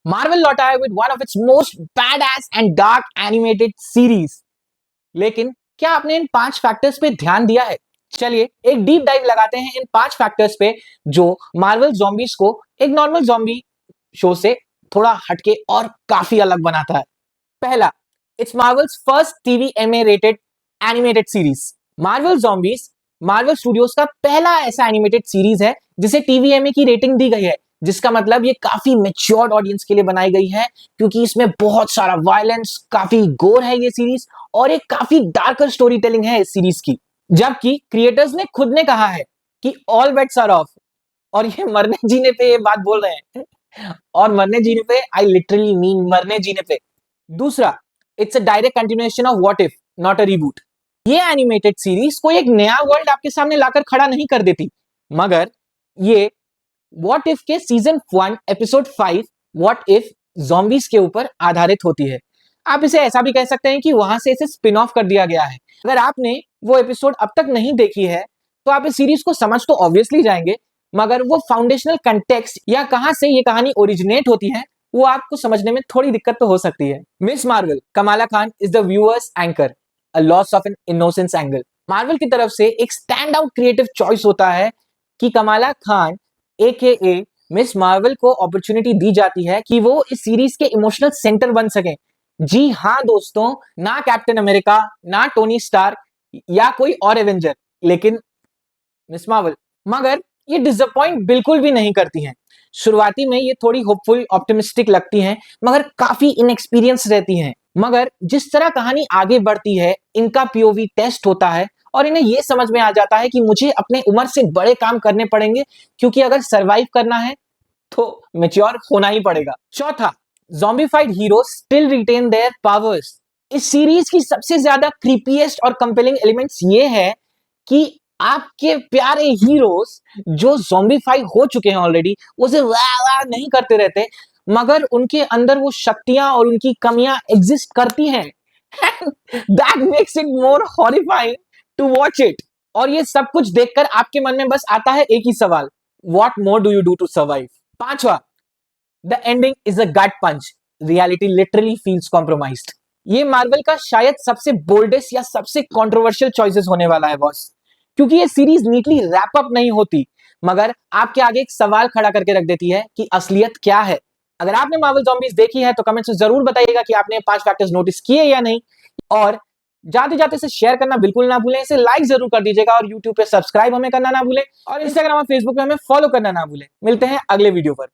Marvel लौटा है with one of its most badass and dark animated series. लेकिन क्या आपने इन 5 फैक्टर्स पे ध्यान दिया है? चलिए एक डीप डाइव लगाते हैं इन 5 फैक्टर्स पे जो मार्वल ज़ॉम्बीज को एक नॉर्मल ज़ॉम्बी शो से थोड़ा हटके और काफी अलग बनाता है। पहला, it's Marvel's first TVMA rated animated series. Marvel Zombies Marvel Studios का पहला ऐसा एनिमेटेड सीरीज है जिसे टीवीएमए की रेटिंग दी गई है, जिसका मतलब ये काफी मैच्योर्ड ऑडियंस के लिए बनाई गई है, क्योंकि इसमें बहुत सारा वायलेंस, काफी गोर है ये सीरीज और एक काफी डार्कर स्टोरी टेलिंग है इस सीरीज की। जबकि क्रिएटर्स ने खुद ने कहा है कि ऑल बेट्स आर ऑफ, और ये मरने जीने पे ये बात बोल रहे हैं और मरने जीने पे आई लिटरली मीन मरने जीने पे। दूसरा, it's a direct continuation of what if, not a reboot. ये एनिमेटेड सीरीज कोई एक नया वर्ल्ड आपके सामने लाकर खड़ा नहीं कर देती, मगर ये व्हाट इफ के season 1 episode 5 what if zombies के ऊपर आधारित होती है। आप इसे ऐसा भी कह सकते हैं कि वहां से इसे स्पिन ऑफ कर दिया गया है। अगर आपने वो एपिसोड अब तक नहीं देखी है तो आप इस सीरीज को समझ तो ऑब्वियसली जाएंगे, मगर वो फाउंडेशनल कंटेक्स्ट या कहां से ये कहानी ओरिजिनेट होती है वो आपको समझने में थोड़ी दिक्कत तो हो सकती है। Miss Marvel Kamala Khan is the viewers anchor, a loss of an innocence angle. Marvel की तरफ से एक स्टैंड आउट क्रिएटिव चॉइस होता है कि Kamala Khan AKA miss Marvel को अपॉर्चुनिटी दी जाती है कि वो इस सीरीज के इमोशनल सेंटर बन सके। जी हाँ दोस्तों, ना कैप्टन अमेरिका, ना टोनी स्टार्क या कोई और एवेंजर, लेकिन मिस मार्वल। मगर ये डिसअपॉइंट बिल्कुल भी नहीं करती हैं। शुरुआती में ये थोड़ी होपफुल, ऑप्टिमिस्टिक लगती हैं, मगर काफी इनएक्सपीरियंस रहती हैं। मगर जिस तरह कहानी आगे बढ़ती है, इनका POV टेस्ट होता है और इन्हें यह समझ में आ जाता है कि मुझे अपने उम्र से बड़े काम करने पड़ेंगे, क्योंकि अगर सरवाइव करना है तो मैच्योर होना ही पड़ेगा। चौथा, zombified heroes still retain their powers. इस सीरीज की सबसे ज्यादा क्रीपीएस्ट और कंपेलिंग एलिमेंट्स ये है कि आपके प्यारे हीरोज जो ज़ॉम्बीफाई हो चुके हैं ऑलरेडी, वो सिर्फ वाह वाह नहीं करते रहते, मगर उनके अंदर वो शक्तियां और उनकी कमियां एग्जिस्ट करती हैं। That makes it more horrifying to watch it. और ये सब कुछ देखकर आपके मन में बस आता है एक ही सवाल, what more do you do to survive. पांचवा, the ending is a gut punch, reality literally feels compromised. ये मार्वल का शायद सबसे बोल्डेस्ट या सबसे कंट्रोवर्शियल चॉइसेस होने वाला है बॉस, क्योंकि ये सीरीज नीटली रैप अप नहीं होती, मगर आपके आगे एक सवाल खड़ा करके रख देती है कि असलियत क्या है। अगर आपने मार्वल ज़ॉम्बीज देखी है तो कमेंट्स में जरूर बताइएगा कि आपने 5 फैक्टर्स नोटिस किए या नहीं, और जाते जाते इसे शेयर करना बिल्कुल ना भूलें, इसे लाइक जरूर कर दीजिएगा और यूट्यूब पे सब्सक्राइब हमें करना ना भूलें और इंस्टाग्राम और फेसबुक पे हमें फॉलो करना ना भूलें। मिलते हैं अगले वीडियो पर।